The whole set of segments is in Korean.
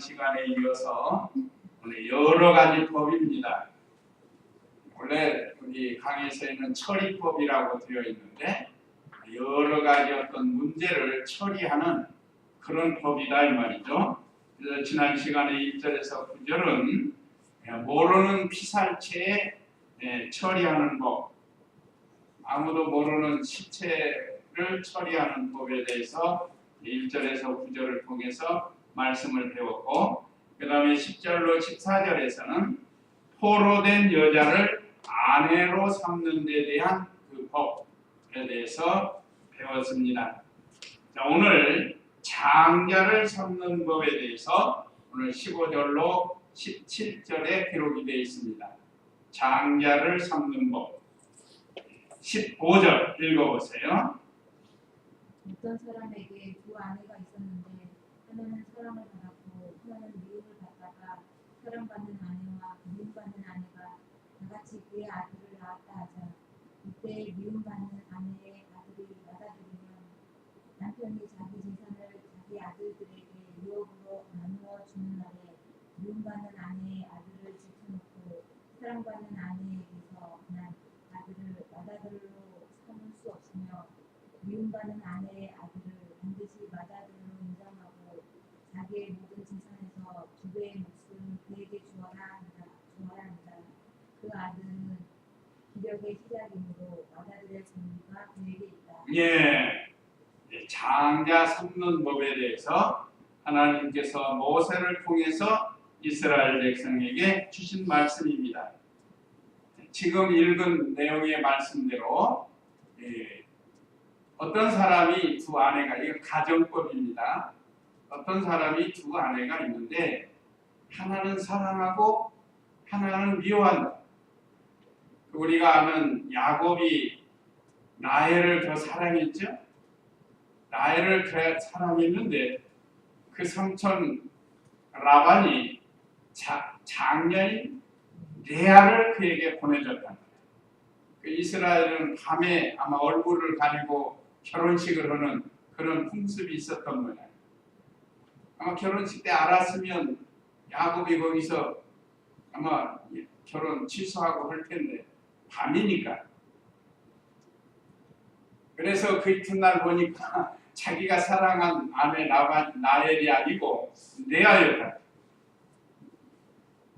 시간에 이어서 오늘 여러 가지 법입니다. 원래 우리 강의서에는 처리법이라고 되어 있는데 여러 가지 어떤 문제를 처리하는 그런 법이다 이 말이죠. 그래서 지난 시간에 1절에서 9절은 모르는 피살체에 처리하는 법, 아무도 모르는 시체를 처리하는 법에 대해서 1절에서 9절을 통해서 말씀을 배웠고, 그 다음에 10절로 14절에서는 포로된 여자를 아내로 삼는 데 대한 그 법에 대해서 배웠습니다. 자, 오늘 장자를 삼는 법에 대해서 오늘 15절로 17절에 기록이 되어 있습니다. 장자를 삼는 법. 15절 읽어보세요. 어떤 사람에게 두 아내가 있었는데 하나는 사랑을 받았고 하나는 미움을 받다가 사랑받는 아내와 미움받는 아내가 다같이 그의 아들을 낳았다 하자 이때 미움받는 아내의 아들이 받아들이면 남편이 자기 재산을 자기 아들들에게 유업으로 나누어 주는 날에 미움받는 아내의 아들을 질투놓고 사랑받는 아내에게서 난 아들을 맏아들로 삼을 수 없으며 미움받는 아내의 아들을 반드시 맏아들로 인정하고 자기의 모든 재산에서 두 배의 몫을 그에게 주어라 한다. 그 아들은 기력의 시작이므로 맏아들의 권리가 그에게 있다. 예, 장자 삼는 법에 대해서 하나님께서 모세를 통해서 이스라엘 백성에게 주신 말씀입니다. 지금 읽은 내용의 말씀대로 어떤 사람이 두 아내가, 이거 가정법입니다. 어떤 사람이 두 아내가 있는데 하나는 사랑하고 하나는 미워한다. 우리가 아는 야곱이 라헬을 더 사랑했죠? 라헬을 더 사랑했는데 그 삼촌 라반이 장녀인 레아를 그에게 보내줬단 말이에요. 그 이스라엘은 밤에 아마 얼굴을 가리고 결혼식을 하는 그런 풍습이 있었던 거예요. 아마 결혼식 때 알았으면 야곱이 거기서 아마 결혼 취소하고 할 텐데 밤이니까. 그래서 그 이튿날 보니까 자기가 사랑한 아내 라헬이 아니고 레아였다.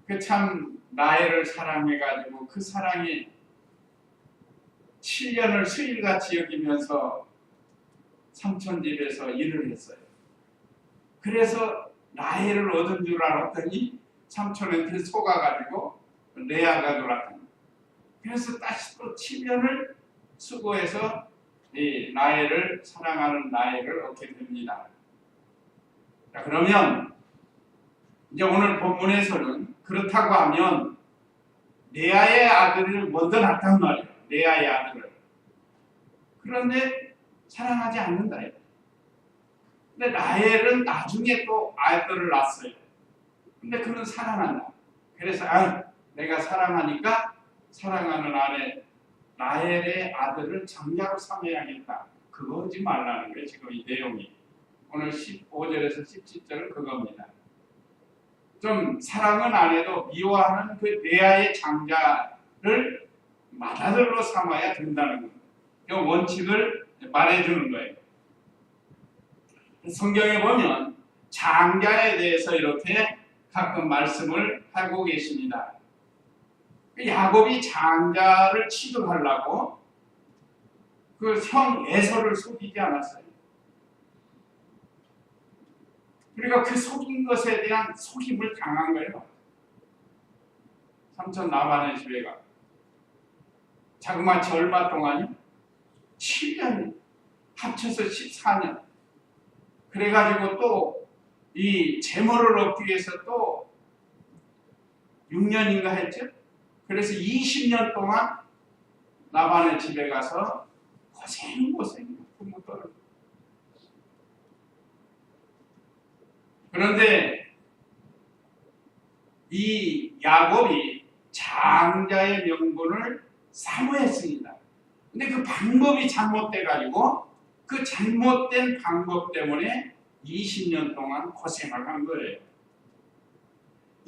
그 참 라헬을 사랑해가지고 그 사랑이 7년을 수일같이 여기면서 삼촌 집에서 일을 했어요. 그래서 라헬을 얻은 줄 알았더니 삼촌한테 속아가지고 레아가 돌았다. 그래서 다시 또 7년을 수고해서 이 라헬을 사랑하는 라헬을 얻게 됩니다. 자, 그러면 이제 오늘 본문에서는 그렇다고 하면 레아의 아들을 먼저 낳았단 말이에요. 레아의 아들을. 그런데 사랑하지 않는다. 근데 라헬은 나중에 또 아들을 낳았어요. 근데 그는 사랑한다. 그래서 내가 사랑하니까 사랑하는 아내 라헬의 아들을 장자로 삼아야겠다. 그거 하지 말라는 거예요. 지금 이 내용이. 오늘 15절에서 17절은 그겁니다. 좀 사랑은 안 해도 미워하는 그 레아의 장자를 맏아들로 삼아야 된다는 거예요. 이 원칙을 말해주는 거예요. 성경에 보면 장자에 대해서 이렇게 가끔 말씀을 하고 계십니다. 야곱이 장자를 취득하려고 그 형 에서를 속이지 않았어요. 그러니까 그 속인 것에 대한 속임을 당한 거예요. 삼촌 라반의 집에 가. 자그마치 얼마 동안이요? 7년, 합쳐서 14년. 그래가지고 또 이 재물을 얻기 위해서 또 6년인가 했죠? 그래서 20년 동안 라반의 집에 가서 고생 부모 떨어져. 그런데 이 야곱이 장자의 명분을 사모했습니다. 근데 그 방법이 잘못돼가지고 그 잘못된 방법 때문에 20년 동안 고생을 한 거예요.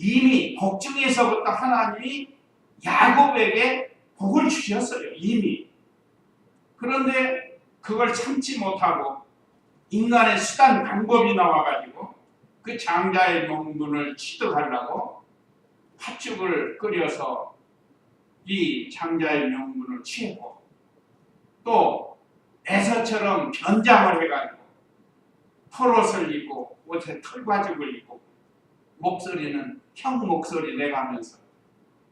이미 복중에서부터 하나님이 야곱에게 복을 주셨어요. 이미. 그런데 그걸 참지 못하고 인간의 수단 방법이 나와가지고 그 장자의 명분을 취득하려고 팥죽을 끓여서 이 장자의 명분을 취했고, 또 에서처럼 변장을 해가지고 털옷을 입고 옷에 털가죽을 입고 목소리는 형 목소리 내가면서,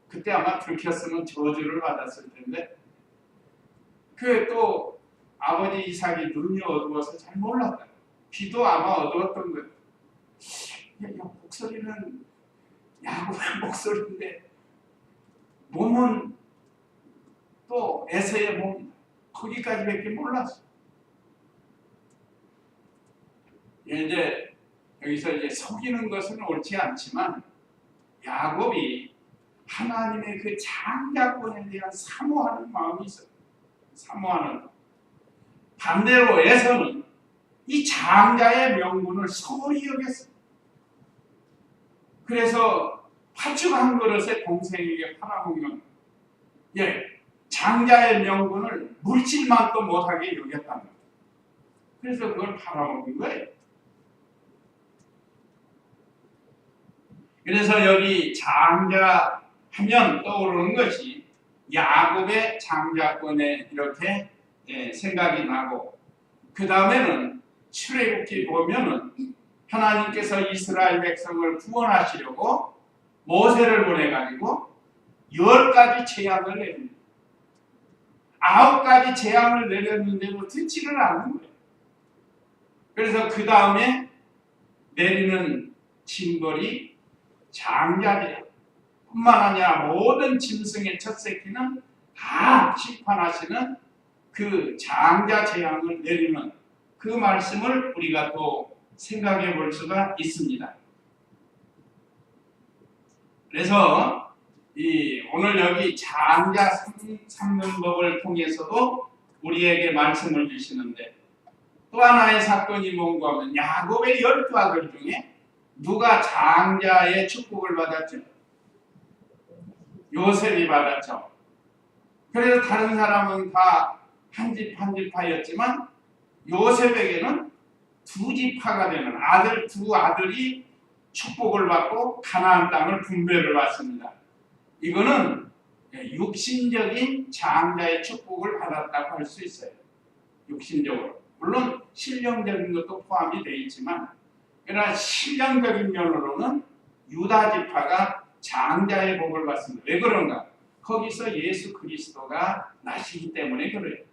그때 아마 들켰으면 저주를 받았을 텐데, 그 또 아버지 이삭이 눈이 어두워서 잘 몰랐다. 귀도 아마 어두웠던 거예요. 야, 목소리는 야곱의 목소리인데 몸은 또 에서의 몸, 거기까지밖에 몰랐어. 이제 여기서 이제 속이는 것은 옳지 않지만 야곱이 하나님의 그 장자권에 대한 사모하는 마음이 있어요. 사모하는 마음. 반대로 에서는 이 장자의 명분을 소홀히 여겼어요. 그래서 팥죽 한 그릇에 동생에게 팔아먹는, 장자의 명분을 물질만도 못하게 여겼다는 거예요. 그래서 그걸 팔아먹은 거예요. 그래서 여기 장자 하면 떠오르는 것이 야곱의 장자권에 이렇게 생각이 나고, 그 다음에는 출애굽기 보면은 하나님께서 이스라엘 백성을 구원하시려고 모세를 보내가지고 10가지 재앙을 내립니다. 9가지 재앙을 내렸는데도 듣지를 않는 거예요. 그래서 그 다음에 내리는 징벌이 장자재앙 뿐만 아니라 모든 짐승의 첫 새끼는 다 심판하시는 그 장자 재앙을 내리는 그 말씀을 우리가 또 생각해 볼 수가 있습니다. 그래서 오늘 여기 장자 삼는 법을 통해서도 우리에게 말씀을 주시는데, 또 하나의 사건이 뭔가 하면 야곱의 12아들 중에 누가 장자의 축복을 받았죠? 요셉이 받았죠. 그래서 다른 사람은 다 한 집 한 집파였지만 요셉에게는 두 집파가 되는 두 아들이 축복을 받고 가나안 땅을 분배를 받습니다. 이거는 육신적인 장자의 축복을 받았다고 할 수 있어요. 육신적으로. 물론 신령적인 것도 포함이 되어 있지만, 그러나 신령적인 면으로는 유다 지파가 장자의 복을 받습니다. 왜 그런가? 거기서 예수 그리스도가 나시기 때문에 그래요.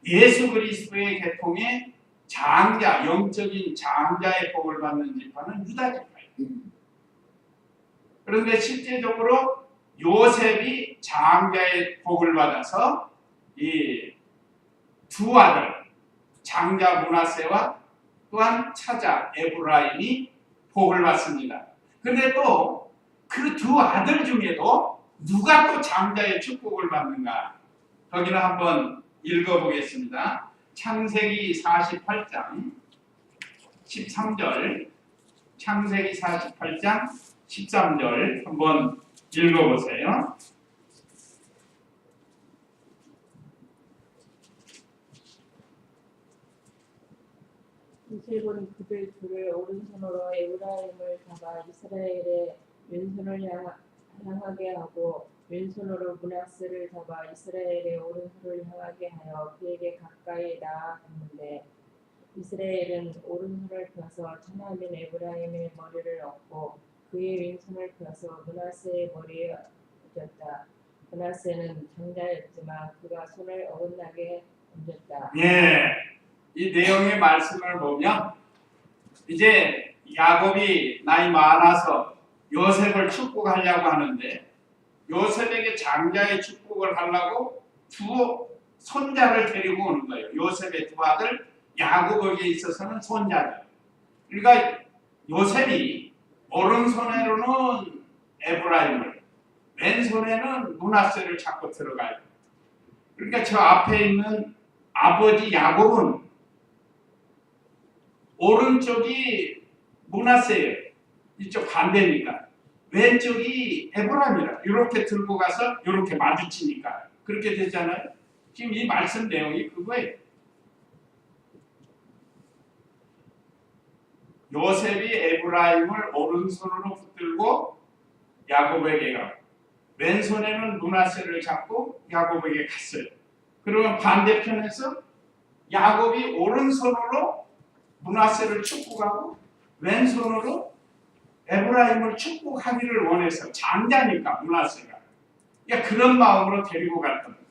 예수 그리스도의 계통에 장자, 영적인 장자의 복을 받는 지파는 유다 지파예요. 그런데 실제적으로 요셉이 장자의 복을 받아서 이 두 아들, 장자 므낫세와 또한 차자 에브라임이 복을 받습니다. 그런데 또 그 두 아들 중에도 누가 또 장자의 축복을 받는가? 거기는 한번 읽어보겠습니다. 창세기 48장 13절, 창세기 48장 13절 한번 읽어보세요. 요셉은 그들 둘을 오른손으로 에브라임을 잡아 이스라엘의 왼손을 향하게 하고, 왼손으로 므낫세를 잡아 이스라엘의 오른손을 향하게 하여 그에게 가까이 나아갔는데, 이스라엘은 오른손을 펴서 차남인 에브라임의 머리를 얻고 그의 왼손을 펴서 므낫세의 머리에 얹었다. 므낫세는 장자였지만 그가 손을 어긋나게 얹었다. 이 내용의 말씀을 보면 이제 야곱이 나이 많아서 요셉을 축복하려고 하는데, 요셉에게 장자의 축복을 하려고 두 손자를 데리고 오는 거예요. 요셉의 두 아들 야곱에게 있어서는 손자들. 그러니까 요셉이 오른손으로는 에브라임을, 왼손에는 므낫세를 잡고 들어가요. 그러니까 저 앞에 있는 아버지 야곱은 오른쪽이 므낫세예요. 이쪽 반대니까. 왼쪽이 에브라임이라 이렇게 들고 가서 이렇게 마주치니까 그렇게 되잖아요. 지금 이 말씀 내용이 그거예요. 요셉이 에브라임을 오른손으로 붙들고 야곱에게 가고 왼손에는 므낫세를 잡고 야곱에게 갔어요. 그러면 반대편에서 야곱이 오른손으로 므낫세를 축복하고 왼손으로 에브라임을 축복하기를 원해서 장자니까 므낫세가 그런 마음으로 데리고 갔던 거예요.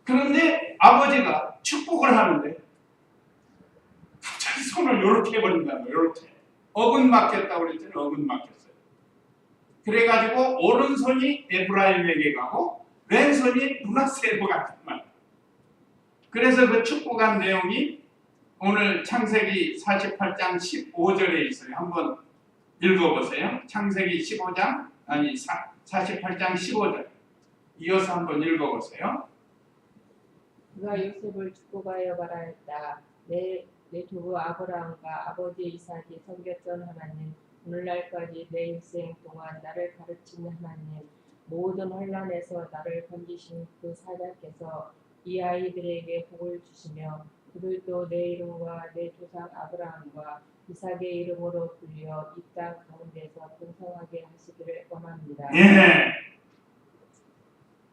그런데 아버지가 축복을 하는데 갑자기 손을 이렇게 해버린다는 거예요. 이렇게 어긋 맡겼다고 그랬더니 어긋 맡겼어요. 그래가지고 오른손이 에브라임에게 가고 왼손이 므낫세로 갔단 말이에요. 그래서 그 축복한 내용이 오늘 창세기 48장 15절에 있어요. 한번 읽어보세요. 창세기 15장 48장 15절 이어서 한번 읽어보세요. 그가 요셉을 축복하여 말하였다. 내 조부 아브라함과 아버지 이삭이 섬겼던 하나님, 오늘날까지 내 일생 동안 나를 가르치는 하나님, 모든 환난에서 나를 건지신 그 사자께서 이 아이들에게 복을 주시며 그들도 내 이름과 내 조상 아브라함과 이삭의 이름으로 불려 이 땅 가운데서 번성하게 하시기를 원합니다. 예.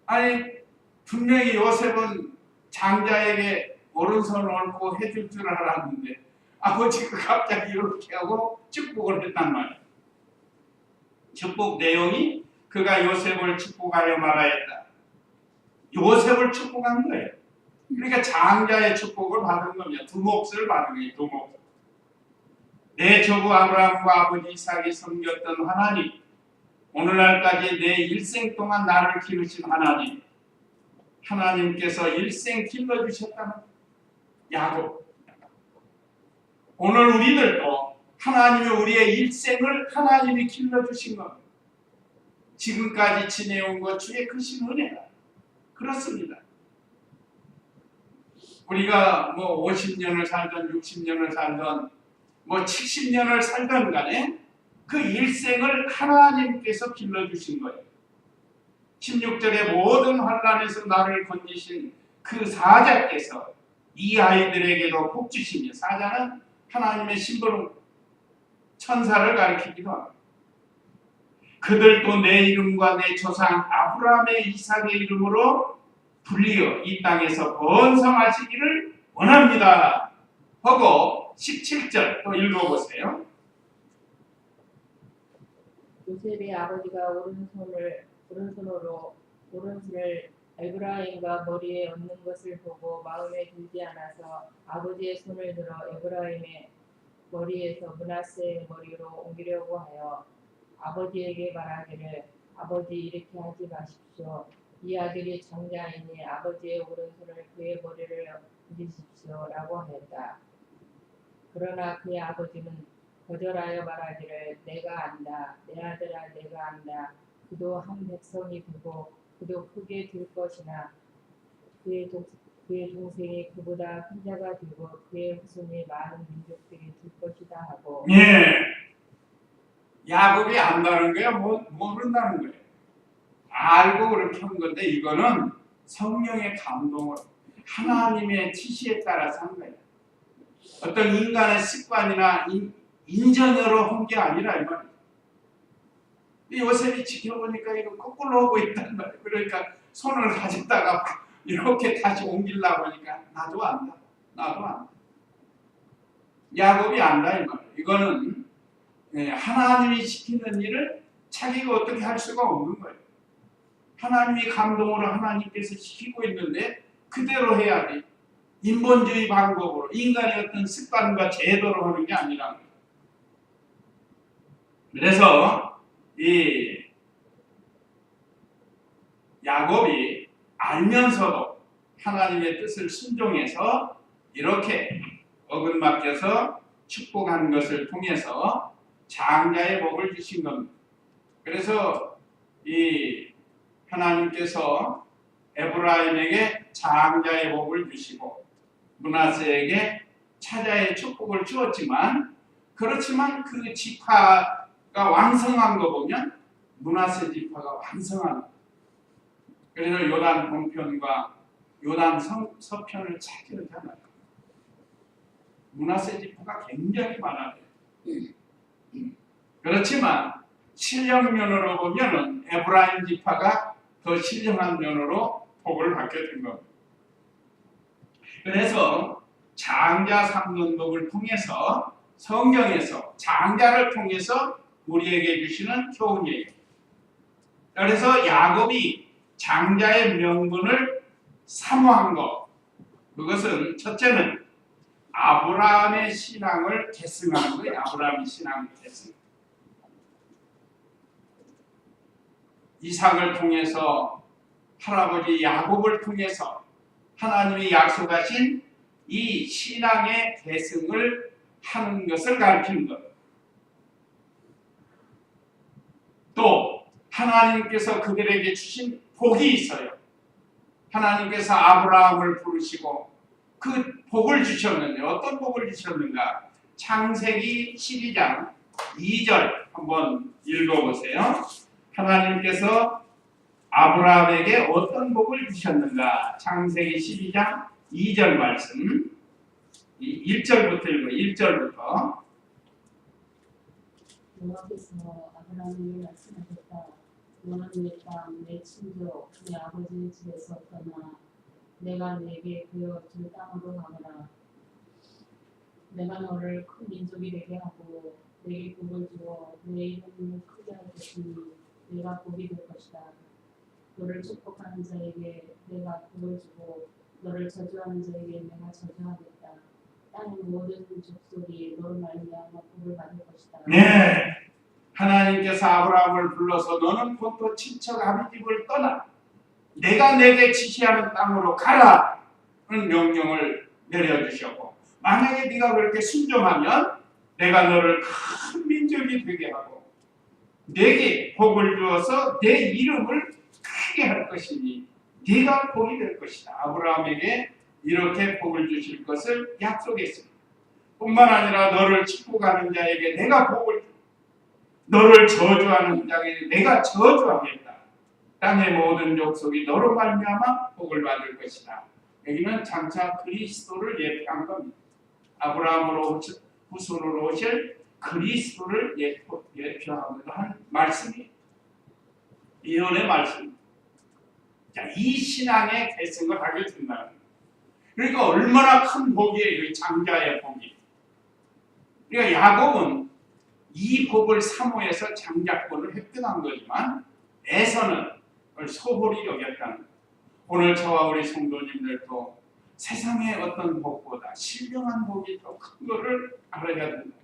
아니 분명히 요셉은 장자에게 오른손을 얹고 해줄 줄 알았는데 아버지가 갑자기 이렇게 하고 축복을 했단 말이에요. 축복 내용이 그가 요셉을 축복하여 말하였다. 요셉을 축복한 거예요. 그러니까 장자의 축복을 받은 겁니다. 두 몫을 받은 거예요. 두 몫. 내 조부 아브라함과 아버지 이삭이 섬겼던 하나님, 오늘날까지 내 일생 동안 나를 기르신 하나님, 하나님께서 일생 길러주셨다는 야곱. 오늘 우리들도 하나님이 우리의 일생을 하나님이 길러주신 것, 지금까지 지내온 것 주의 크신 은혜다. 그렇습니다. 우리가 뭐 50년을 살던 60년을 살던 뭐 70년을 살던 간에 그 일생을 하나님께서 길러주신 거예요. 16절에 모든 환난에서 나를 건지신 그 사자께서 이 아이들에게도 복 주시며, 사자는 하나님의 심부름 천사를 가리키기도 합니다. 그들도 내 이름과 내 조상 아브라함의 이삭의 이름으로 불리어 이 땅에서 번성하시기를 원합니다 하고 17절 또 읽어보세요. 요셉의 아버지가 오른손을 에브라임과 머리에 얹는 것을 보고 마음에 들지 않아서 아버지의 손을 들어 에브라임의 머리에서 므낫세의 머리로 옮기려고 하여 아버지에게 말하기를, 아버지 이렇게 하지 마십시오. 이 아들이 장자이니 아버지의 오른손을 그의 머리를 얹으십시오 라고 하였다. 그러나 그의 아버지는 거절하여 말하기를, 내가 안다. 내 아들아 내가 안다. 그도 한 백성이 되고 그도 크게 될 것이나 그의 동생이 그보다 큰 자가 되고 그의 후손이 많은 민족들이 될 것이다 하고. 야곱이 안다는 거야? 모른다는 거예요? 알고 그렇게 한 건데 이거는 성령의 감동으로 하나님의 지시에 따라서 한 거예요. 어떤 인간의 습관이나 인전으로 한 게 아니라 이 말이에요. 요셉이 지켜보니까 이거 거꾸로 오고 있단 말이에요. 그러니까 손을 가졌다가 이렇게 다시 옮기려고 하니까 나도 안다. 야곱이 안다 이 말이에요. 이거는 하나님이 시키는 일을 자기가 어떻게 할 수가 없는 거예요. 하나님이 감동으로 하나님께서 시키고 있는데 그대로 해야 돼. 인본주의 방법으로 인간의 어떤 습관과 제도로 하는 게 아니라. 그래서 이 야곱이 알면서도 하나님의 뜻을 순종해서 이렇게 어긋맞겨서 축복한 것을 통해서 장자의 복을 주신 겁니다. 그래서 이 하나님께서 에브라임에게 장자의 복을 주시고 므낫세에게 차자의 축복을 주었지만, 그렇지만 그 지파 왕성한 거 보면 므낫세 지파가 왕성한 거. 그래서 요단 동편과 요단 서편을 차지하잖아요. 므낫세 지파가 굉장히 많아요. 그렇지만 신령 면으로 보면은 에브라임 지파가 더 신령한 면으로 복을 받게 된 겁니다. 그래서 장자 삼론복을 통해서 성경에서 장자를 통해서 우리에게 주시는 교훈이에요. 그래서 야곱이 장자의 명분을 사모한 것, 그것은 첫째는 아브라함의 신앙을 계승하는 거예요. 아브라함의 신앙을 계승. 이삭을 통해서 할아버지 야곱을 통해서 하나님이 약속하신 이 신앙의 계승을 하는 것을 가르치는 것. 또 하나님께서 그들에게 주신 복이 있어요. 하나님께서 아브라함을 부르시고 그 복을 주셨는데 어떤 복을 주셨는가? 창세기 12장 2절 한번 읽어보세요. 하나님께서 아브라함에게 어떤 복을 주셨는가? 창세기 12장 2절 말씀 1절부터 읽어. 1절부터 여호와께서 아브라함에게 말씀하셨다. 너는 내 땅, 내 친족, 내 아버지의 집에서 떠나 내가 내게 보여줄 땅으로 가거라. 내가 너를 큰 민족이 되게 하고 내게 복을 주어 내 이름을 크게 할 것이니 내가 복이 될 것이다. 너를 축복하는 자에게 내가 복을 주고 너를 저주하는 자에게 내가 저주하겠다. 땅의 모든 족속이 너로 말미암아 복을 받을 것이다. 네, 하나님께서 아브라함을 불러서 너는 본토 친척 아비 집을 떠나 내가 내게 지시하는 땅으로 가라는 명령을 내려주셨고, 만약에 네가 그렇게 순종하면 내가 너를 큰 민족이 되게 하고 내게 복을 주어서 내 이름을 크게 할 것이니 네가 복이 될 것이다. 아브라함에게 이렇게 복을 주실 것을 약속했습니다. 뿐만 아니라 너를 축복하는 자에게 내가 복을 주고 너를 저주하는 자에게 내가 저주하겠다. 땅의 모든 족속이 너로 말미암아 복을 받을 것이다. 여기는 장차 그리스도를 예표한 겁니다. 아브라함으로 후손으로 오실 그리스도를 예표하면서 한 말씀이에요. 예언의 말씀. 자, 이 신앙의 계승을 하게 된다는 거예요. 그러니까 얼마나 큰 복이에요. 이 장자의 복이. 그러니까 야곱은 이 복을 사모해서 장자권을 획득한 거지만 에서는 그걸 소홀히 여겼다는 거예요. 오늘 저와 우리 성도님들도 세상의 어떤 복보다 신령한 복이 더 큰 것을 알아야 된다.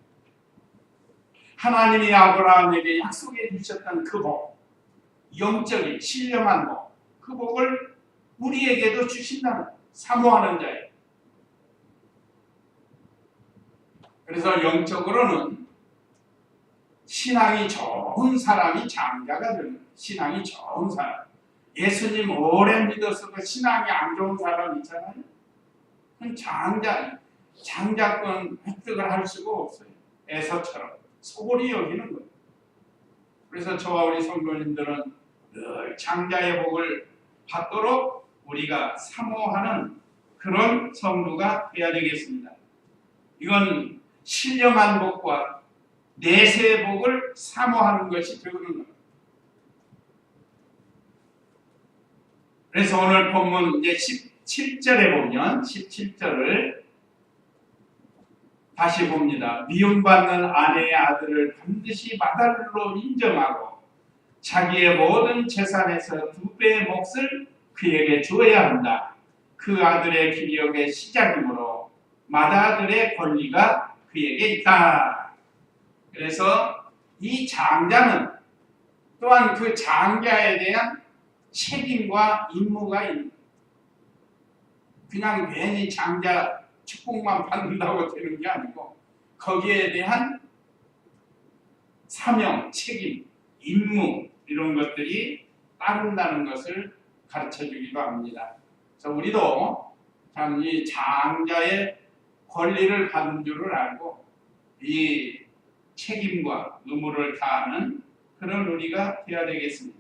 하나님이 아브라함에게 약속해 주셨던 그 복, 영적인 신령한 복, 그 복을 우리에게도 주신다는 거예요. 사모하는 자예요. 그래서 영적으로는 신앙이 좋은 사람이 장자가 되는 거예요. 신앙이 좋은 사람. 예수님 오래 믿었어도 신앙이 안 좋은 사람 있잖아요. 그건 장자권 획득을 할 수가 없어요. 에서처럼 소홀히 여기는 거예요. 그래서 저와 우리 성도님들은 늘 장자의 복을 받도록 우리가 사모하는 그런 성도가 되어야 되겠습니다. 이건 신령한 복과 내세의 복을 사모하는 것이 되는 겁니다. 그래서 오늘 본문 이제 17절에 보면 17절을 다시 봅니다. 미움받는 아내의 아들을 반드시 마달로 인정하고 자기의 모든 재산에서 2배의 몫을 그에게 주어야 한다. 그 아들의 기력의 시작이므로 맏아들의 권리가 그에게 있다. 그래서 이 장자는 또한 그 장자에 대한 책임과 임무가 있는, 그냥 괜히 장자 축복만 받는다고 되는 게 아니고 거기에 대한 사명, 책임, 임무 이런 것들이 따른다는 것을 가르쳐 주기도 합니다. 그래서 우리도 참 이 장자의 권리를 받은 줄을 알고 이 책임과 의무를 다하는 그런 우리가 되어야 되겠습니다.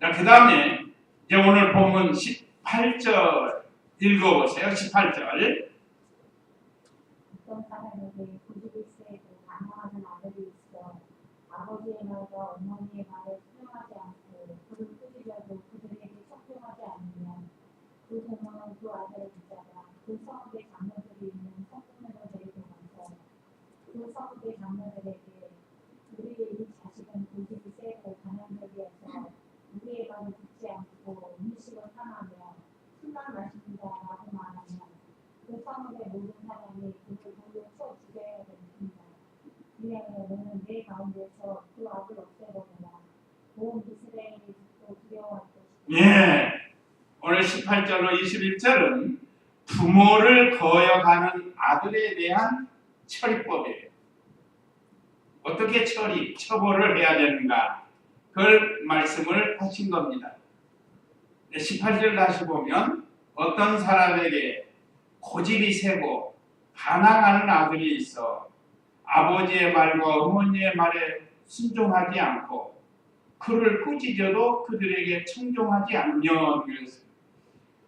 자, 그 다음에 이제 오늘 본문 18절 읽어보세요. 18절. 어떤 사람에게 고집이 세고 방황하는 아들이 있어 아버지의 말과 어머니의 말에 순종하지 않고 그를 꾸짖어도 그들에게 척종하지 않으면 그 부모는 그 아들을 붙잡아 그 성읍의 장로들이 있는 성문으로 데리고 가서 그 성읍의 장로들에게 우리의 이 자식은 고집이 세고 가난적이어서 우리의 말을 듣지 않고 음식을 탐하며 술만 마십니다라고 말하면 그 성읍의 모든 사람이 그를 돌로 쳐 죽여야 됩니다. 왜냐하면 너는 내 가운데서 그 악을 없애버려라. 온 이스라엘이 듣고 두려워할 것이다. 예. 오늘 18절로 21절은 부모를 거역하는 아들에 대한 처리법이에요. 어떻게 처벌을 해야 되는가? 그걸 말씀을 하신 겁니다. 18절 다시 보면 어떤 사람에게 고집이 세고 반항하는 아들이 있어 아버지의 말과 어머니의 말에 순종하지 않고 그를 꾸짖어도 그들에게 청종하지 않으면,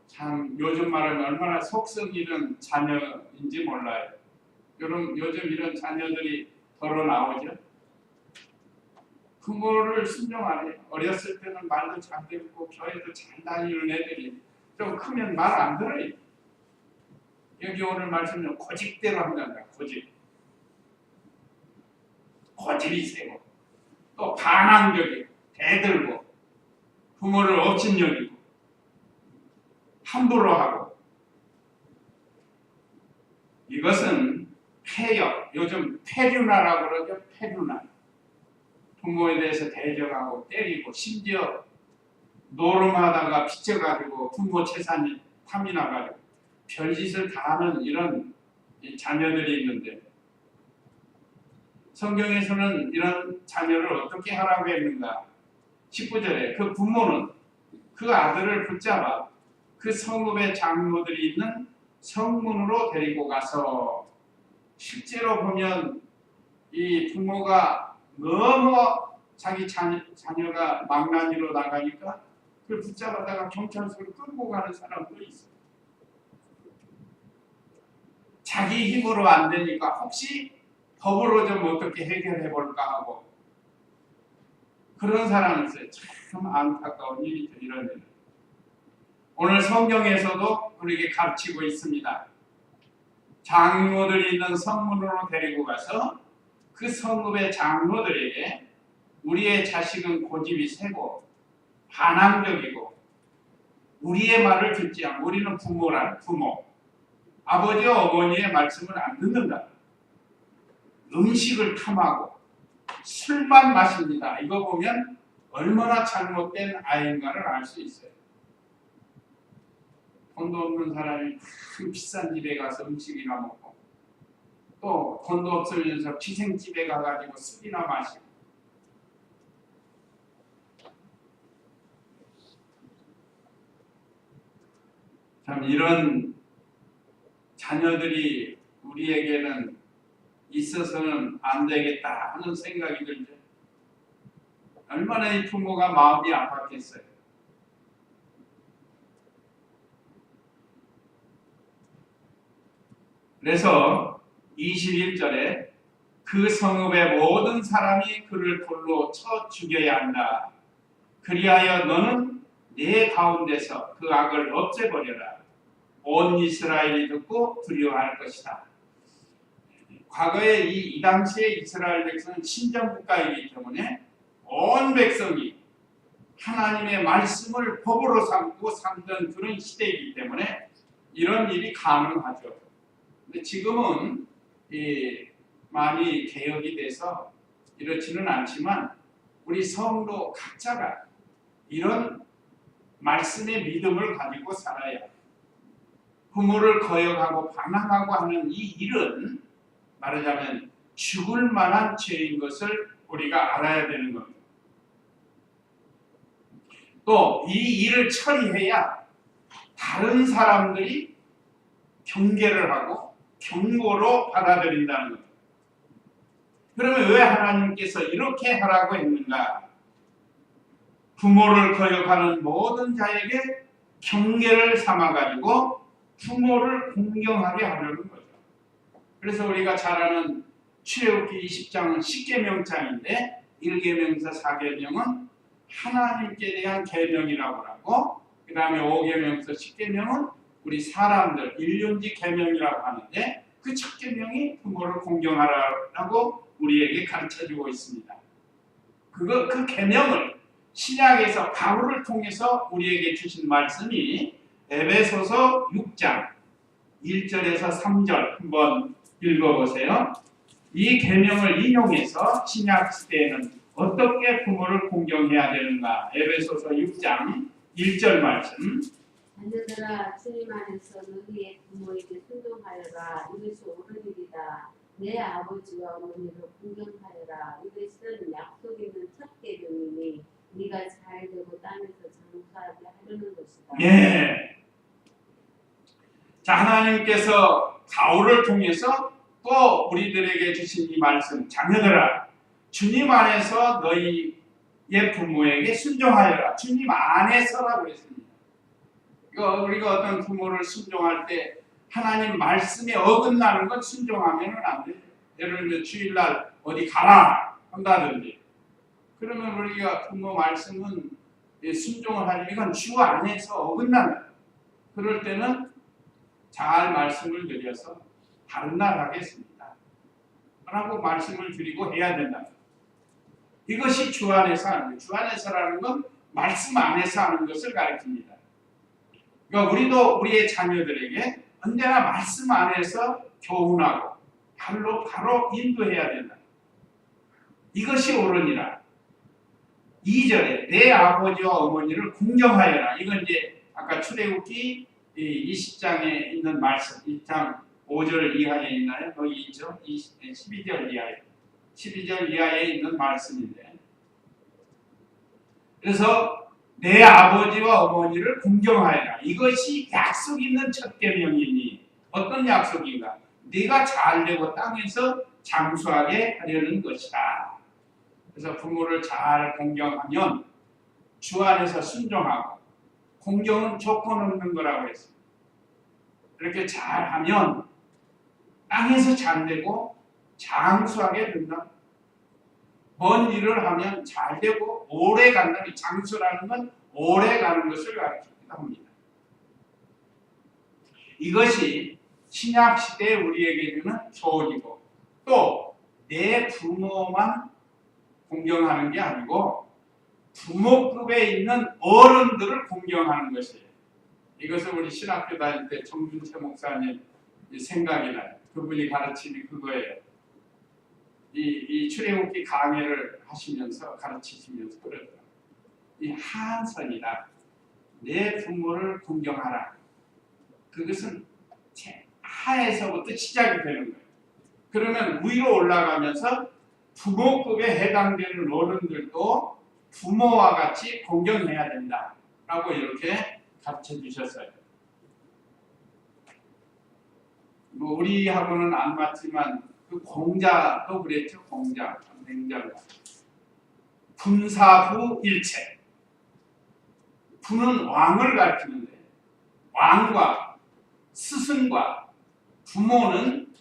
참 요즘 말하면 얼마나 속성 있는 자녀인지 몰라요. 요즘 이런 자녀들이 더러 나오죠. 부모를 순종 안 해요. 어렸을 때는 말도 잘 듣고 교회도 잘 다니는 애들이 좀 크면 말 안 들어요. 여기 오늘 말씀은 고집대로 한단다. 고집이 세고 또 반항적이고 대들고 부모를 업신여기고 함부로 하고, 이것은 폐역, 요즘 폐륜화라고 그러죠. 폐륜화. 부모에 대해서 대적하고 때리고 심지어 노름하다가 빚져가지고 부모 재산이 탐이 나가지고 별짓을 다 하는 이런 자녀들이 있는데, 성경에서는 이런 자녀를 어떻게 하라고 했는가? 19절에 그 부모는 그 아들을 붙잡아 그 성읍의 장로들이 있는 성문으로 데리고 가서, 실제로 보면 이 부모가 너무 자기 자녀가 망나니로 나가니까 그걸 붙잡아다가 경찰서로 끌고 가는 사람도 있어요. 자기 힘으로 안 되니까 혹시 법으로 좀 어떻게 해결해 볼까 하고 그런 사람이 있어요. 참 안타까운 일이죠, 이런 일. 오늘 성경에서도 우리에게 가르치고 있습니다. 장로들이 있는 성문으로 데리고 가서 그 성읍의 장로들에게 우리의 자식은 고집이 세고 반항적이고 우리의 말을 듣지 않고, 우리는 부모라는 부모, 아버지와 어머니의 말씀을 안 듣는다. 음식을 탐하고 술만 마십니다. 이거 보면 얼마나 잘못된 아이인가를 알 수 있어요. 돈도 없는 사람이 그 비싼 집에 가서 음식이나 먹고 또 돈도 없으면서 기생집에 가가지고 술이나 마시고, 참 이런 자녀들이 우리에게는 있어서는 안 되겠다 하는 생각이 들죠. 얼마나 이 부모가 마음이 아팠겠어요. 그래서 21절에 그 성읍의 모든 사람이 그를 돌로 쳐 죽여야 한다. 그리하여 너는 내 가운데서 그 악을 없애버려라. 온 이스라엘이 듣고 두려워할 것이다. 과거에 이 당시에 이스라엘 백성은 신정국가이기 때문에 온 백성이 하나님의 말씀을 법으로 삼고 살던 그런 시대이기 때문에 이런 일이 가능하죠. 근데 지금은 많이 개혁이 돼서 이렇지는 않지만 우리 성도 각자가 이런 말씀의 믿음을 가지고 살아야, 부모를 거역하고 반항하고 하는 이 일은 말하자면 죽을 만한 죄인 것을 우리가 알아야 되는 겁니다. 또 이 일을 처리해야 다른 사람들이 경계를 하고 경고로 받아들인다는 겁니다. 그러면 왜 하나님께서 이렇게 하라고 했는가? 부모를 거역하는 모든 자에게 경계를 삼아가지고 부모를 공경하게 하려는 거죠. 그래서 우리가 잘 아는 출애굽기 20장은 10계명장인데 1계명에서 4계명은 하나님께 대한 계명이라고 하고, 그 다음에 5계명에서 10계명은 우리 사람들 일륜지 계명이라고 하는데, 그 첫 계명이 부모를 공경하라고 우리에게 가르쳐주고 있습니다. 그 계명을 신약에서 바울을 통해서 우리에게 주신 말씀이 에베소서 6장 1절에서 3절 한번 읽어보세요. 이 계명을 인용해서 신약 시대에는 어떻게 부모를 공경해야 되는가? 에베소서 6장 1절 말씀. 자녀들아, 주님 안에서 너희의 부모에게 순종하여라. 이것이 옳은 일이다. 내 아버지와 어머니를 공경하여라. 이것은 약속 있는 첫 계명이니 네가 잘 되고 땅에서 장수하게 하려는 것이다. 예. 자, 하나님께서 바울을 통해서 또 우리들에게 주신 이 말씀, 자녀들아, 주님 안에서 너희의 부모에게 순종하여라. 주님 안에서라고 했습니다. 우리가 어떤 부모를 순종할 때 하나님 말씀에 어긋나는 건 순종하면 안 돼요. 예를 들면 주일날 어디 가라 한다든지, 그러면 우리가 부모 말씀은 순종을 하려면 이건 주 안에서 어긋난다. 그럴 때는 잘 말씀을 드려서 다른 날 하겠습니다 라고 말씀을 드리고 해야 된다. 이것이 주 안에서 하는 거예요. 주 안에서라는 건 말씀 안에서 하는 것을 가리킵니다. 그러니까 우리도 우리의 자녀들에게 언제나 말씀 안에서 교훈하고 바로 인도해야 된다. 이것이 옳으니라. 2절에 내 아버지와 어머니를 공경하여라. 이건 이제 아까 출애굽기 20장에 있는 말씀, 2장 5절 이하에 있나요? 거기 있죠? 12절 이하에. 12절 이하에 있는 말씀인데, 그래서 내 아버지와 어머니를 공경하여라. 이것이 약속 있는 첫 계명이니 어떤 약속인가? 네가 잘되고 땅에서 장수하게 하려는 것이다. 그래서 부모를 잘 공경하면 주 안에서 순종하고, 공경은 조건 없는 거라고 했습니다. 그렇게 잘하면 땅에서 잘되고 장수하게 된다. 먼 일을 하면 잘되고 오래 간다. 장수라는 건 오래 가는 것을 가르치기도 합니다. 이것이 신약 시대에 우리에게 주는 교훈이고, 또 내 부모만 공경하는 게 아니고 부모급에 있는 어른들을 공경하는 것이에요. 이것을 우리 신학교 다닐 때 정준채 목사님 생각이 나요. 그분이 가르치는 그거예요. 이 출애굽기 강해를 하시면서 가르치시면서 그러더라고요. 이 하선이다. 내 부모를 공경하라. 그것은 하에서부터 시작이 되는 거예요. 그러면 위로 올라가면서 부모급에 해당되는 어른들도 부모와 같이 공경해야 된다 라고 이렇게 가르쳐 주셨어요. 뭐 우리하고는 안 맞지만 그 공자도 그랬죠. 공자, 맹자가 분사부 일체. 부는 왕을 가르치는데, 왕과 스승과 부모는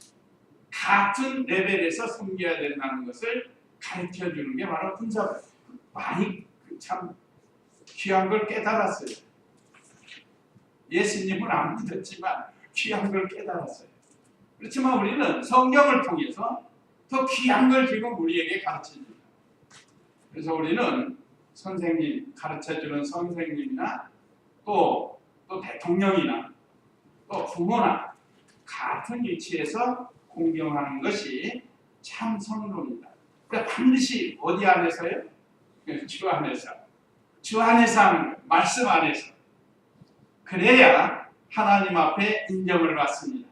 같은 레벨에서 섬겨야 된다는 것을 가르쳐 주는 게 바로 분사부. 많이 참 귀한 걸 깨달았어요. 예수님은 안 믿었지만 귀한 걸 깨달았어요. 그렇지만 우리는 성경을 통해서 더 귀한 걸 지금 우리에게 가르칩니다. 그래서 우리는 선생님, 가르쳐주는 선생님이나 또 대통령이나 또 부모나 같은 위치에서 공경하는 것이 참 성도입니다. 그러니까 반드시 어디 안에서요? 주 안에서. 주 안에서 하는 거예요. 말씀 안에서. 그래야 하나님 앞에 인정을 받습니다.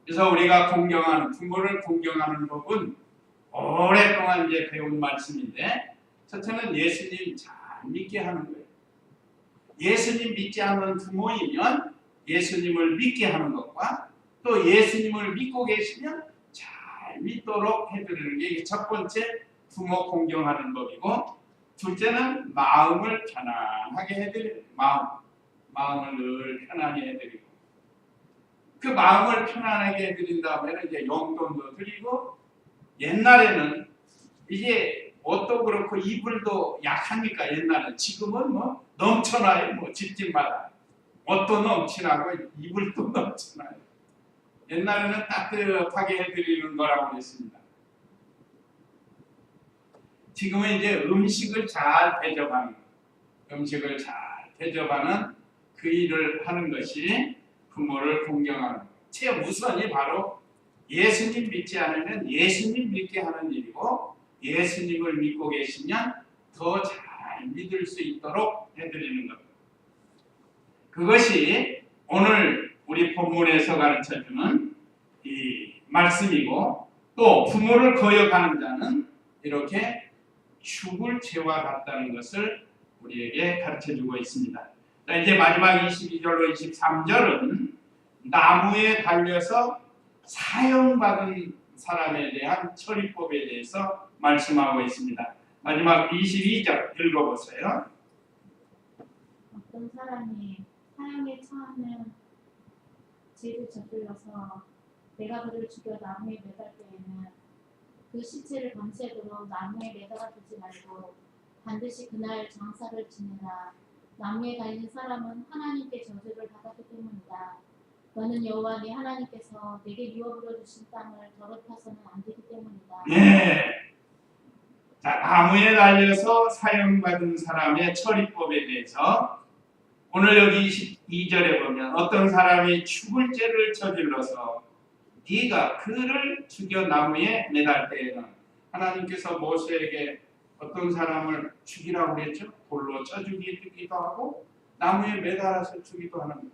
그래서 우리가 공경하는, 부모를 공경하는 법은 오랫동안 이제 배운 말씀인데, 첫째는 예수님 잘 믿게 하는 거예요. 예수님 믿지 않는 부모이면 예수님을 믿게 하는 것과, 또 예수님을 믿고 계시면 믿도록 해드리는 게 이게 첫 번째 부모 공경하는 법이고, 둘째는 마음을 편안하게 해드리는 마음을 늘 편안히 해드리고, 그 마음을 편안하게 해드린 다음에는 이제 용돈도 드리고, 옛날에는 이게 옷도 그렇고 이불도 약하니까 옛날에, 지금은 뭐 넘쳐나요. 뭐 집집마다 옷도 넘치나고 이불도 넘쳐나요. 옛날에는 따뜻하게 해드리는 거라고 했습니다. 지금은 이제 음식을 잘 대접하는 그 일을 하는 것이 부모를 공경하는 것. 최우선이 바로 예수님 믿지 않으면 예수님 믿게 하는 일이고, 예수님을 믿고 계시면 더 잘 믿을 수 있도록 해드리는 것. 그것이 오늘 우리 본문에서 가르쳐주는 이 말씀이고, 또 부모를 거역하는 자는 이렇게 죽을 죄와 같다는 것을 우리에게 가르쳐주고 있습니다. 자, 이제 마지막 22절로 23절은 나무에 달려서 사형받은 사람에 대한 처리법에 대해서 말씀하고 있습니다. 마지막 22절 읽어보세요. 어떤 사람이 사형에 처하면 죄를 저질러서 내가 그를 죽여 나무에 매달 때에는 그 시체를 밤새도록 나무에 매달아 두지 말고 반드시 그날 장사를 지내라. 나무에 달린 사람은 하나님께 저주를 받았기 때문이다. 너는 여호와 네 하나님께서 내게 유업으로 주신 땅을 더럽혀서는 안 되기 때문이다. 네. 자, 나무에 달려서 사형받은 사람의 처리법에 대해서 오늘 여기 22절에 보면 어떤 사람이 죽을 죄를 저질러서 네가 그를 죽여 나무에 매달 때에는, 하나님께서 모세에게 어떤 사람을 죽이라고 그랬죠? 돌로 쳐 죽이기도 하고 나무에 매달아서 죽이기도 하는 거예요.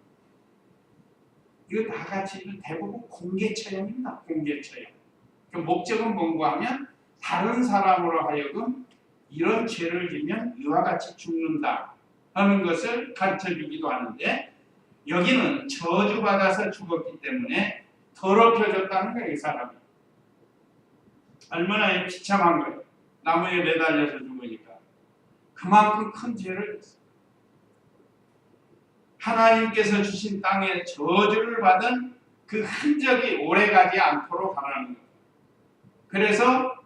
이거 다 같이 대부분 공개처형입니다. 공개처형. 그 목적은 뭔가 하면 다른 사람으로 하여금 이런 죄를 지면 이와 같이 죽는다 하는 것을 가르쳐주기도 하는데, 여기는 저주받아서 죽었기 때문에 더럽혀졌다는 거예요. 이 사람이 얼마나 비참한 거예요. 나무에 매달려서 죽으니까 그만큼 큰 죄를 했어요. 하나님께서 주신 땅에 저주를 받은 그 흔적이 오래가지 않도록 하라는 거예요. 그래서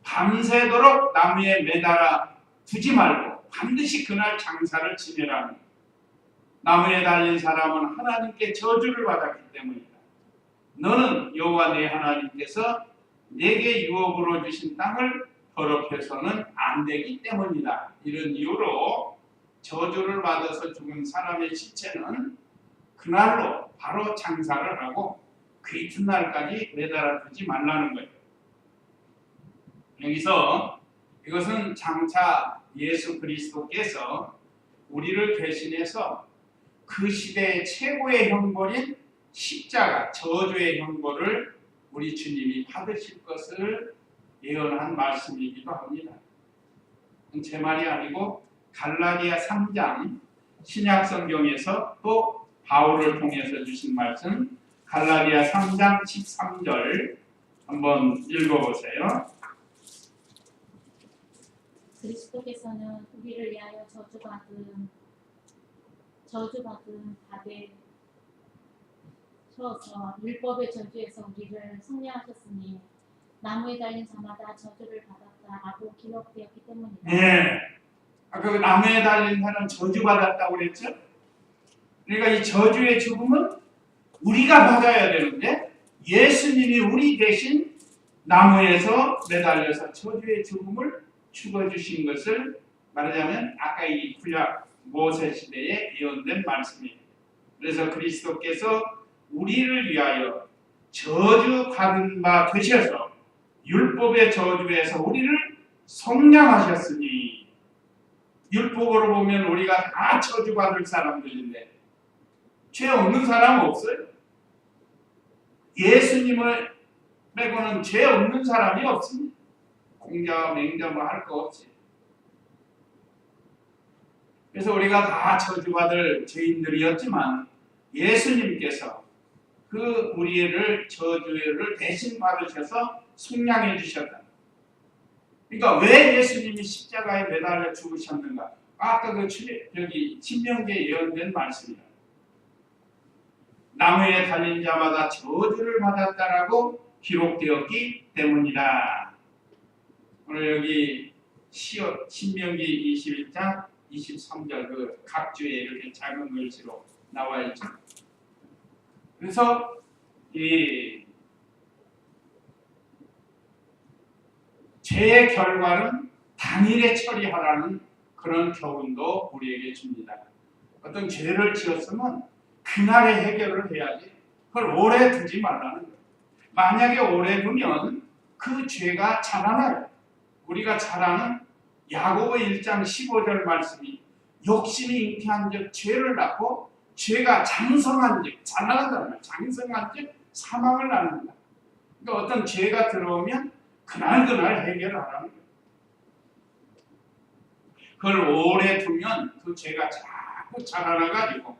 밤새도록 나무에 매달아 두지 말고 반드시 그날 장사를 지내라는 거예요. 나무에 달린 사람은 하나님께 저주를 받았기 때문이다. 너는 여호와 네 하나님께서 내게 유업으로 주신 땅을 더럽혀서는 안 되기 때문이다. 이런 이유로 저주를 받아서 죽은 사람의 시체는 그날로 바로 장사를 하고 그 이튿날까지 매달아 두지 말라는 거예요. 여기서 이것은 장차 예수 그리스도께서 우리를 대신해서 그 시대의 최고의 형벌인 십자가, 저주의 형벌을 우리 주님이 받으실 것을 예언한 말씀이기도 합니다. 제 말이 아니고 갈라디아 3장 신약 성경에서 또 바울을 통해서 주신 말씀, 갈라디아 3장 13절 한번 읽어보세요. 그리스도께서는 우리를 위하여 저주받은 바되 셔서 율법의 저주에서 우리를 속량하셨으니 나무에 달린 자마다 저주를 받았다라고 기록되었기 때문이다. 네. 아까 그 나무에 달린 사람 저주받았다고 그랬죠? 그러니까 이 저주의 죽음은 우리가 받아야 되는데 예수님이 우리 대신 나무에서 매달려서 저주의 죽음을 죽어주신 것을 말하자면 아까 이 구약 모세 시대에 예언된 말씀이에요. 그래서 그리스도께서 우리를 위하여 저주받은 바 되셔서 율법의 저주에서 우리를 속량하셨으니, 율법으로 보면 우리가 다 저주받을 사람들인데 죄 없는 사람은 없어요. 예수님을 빼고는 죄 없는 사람이 없습니다. 공자와 맹자 뭐 할 거 없지. 그래서 우리가 다 저주받을 죄인들이었지만 예수님께서 그 우리를 저주를 대신 받으셔서 속량해 주셨다. 그러니까 왜 예수님이 십자가에 매달려 죽으셨는가? 아까 여기 신명기에 예언된 말씀이다. 나무에 달린 자마다 저주를 받았다라고 기록되었기 때문이다. 오늘 여기 신명기 21장 23절 그 각주에 이렇게 작은 글씨로 나와 있죠. 그래서 이 죄의 결과는 당일에 처리하라는 그런 교훈도 우리에게 줍니다. 어떤 죄를 지었으면 그날에 해결을 해야지. 그걸 오래 두지 말라는 거예요. 만약에 오래 두면 그 죄가 자라나요. 우리가 잘 아는 야고보 1장 15절 말씀이 욕심이 잉태한 즉 죄를 낳고 죄가 장성한 즉 자라난다는 거예요. 장성한 즉 사망을 낳는다. 그러니까 어떤 죄가 들어오면 그날 해결하라는 거예요. 그걸 오래 두면 그 죄가 자꾸 자라나가지고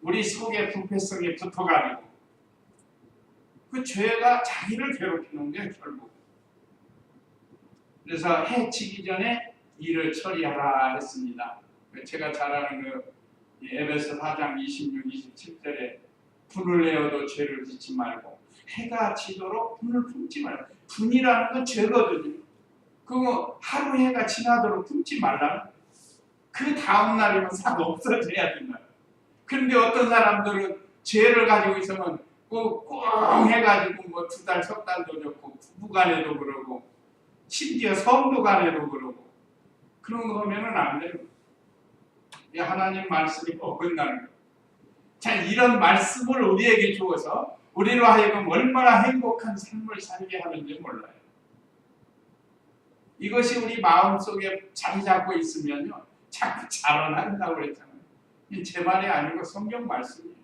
우리 속의 부패성에 붙어가지고 그 죄가 자기를 괴롭히는 게 결국. 그래서 해치기 전에 일을 처리하라 했습니다. 제가 잘 아는 그 에베소 4장 26, 27절에 분을 내어도 죄를 짓지 말고 해가 지도록 분을 품지 말고. 분이라는 건 죄거든요. 그거 하루 해가 지나도록 품지 말라는 거예요. 그 다음 날이면 싹 없어져야 된다. 그런데 어떤 사람들은 죄를 가지고 있으면 꽁 해가지고 뭐 2달, 3달도 좋고 부부간에도 그러고 심지어 성도간에도 그러고 그런 거 하면은 안 돼요. 하나님 말씀이 어긋나는 거예요. 자, 이런 말씀을 우리에게 주어서 우리로 하여금 얼마나 행복한 삶을 살게 하는지 몰라요. 이것이 우리 마음속에 자리 잡고 있으면요 자꾸 자라난다고 그랬잖아요. 제 말이 아니고 성경 말씀이에요.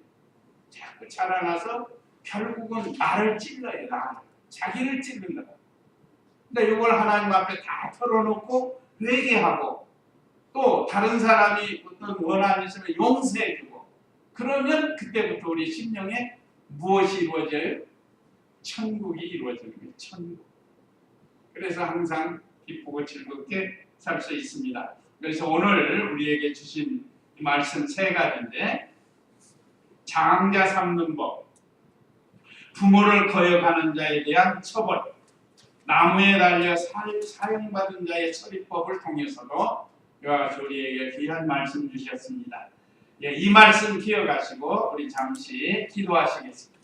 자꾸 자라나서 결국은 나를 찔러요. 나를. 자기를 찔른다. 근데 이걸 하나님 앞에 다 털어놓고 회개하고 또 다른 사람이 어떤 원한이 있으면 용서해주고 그러면 그때부터 우리 심령에 무엇이 이루어져요? 천국이 이루어지는 거예요. 천국. 그래서 항상 기쁘고 즐겁게 살 수 있습니다. 그래서 오늘 우리에게 주신 이 말씀 3가지인데 장자 삼는 법, 부모를 거역하는 자에 대한 처벌, 나무에 달려 사형받은 자의 처리법을 통해서도 이와 같이 우리에게 귀한 말씀 주셨습니다. 이 말씀 기억하시고 우리 잠시 기도하시겠습니다.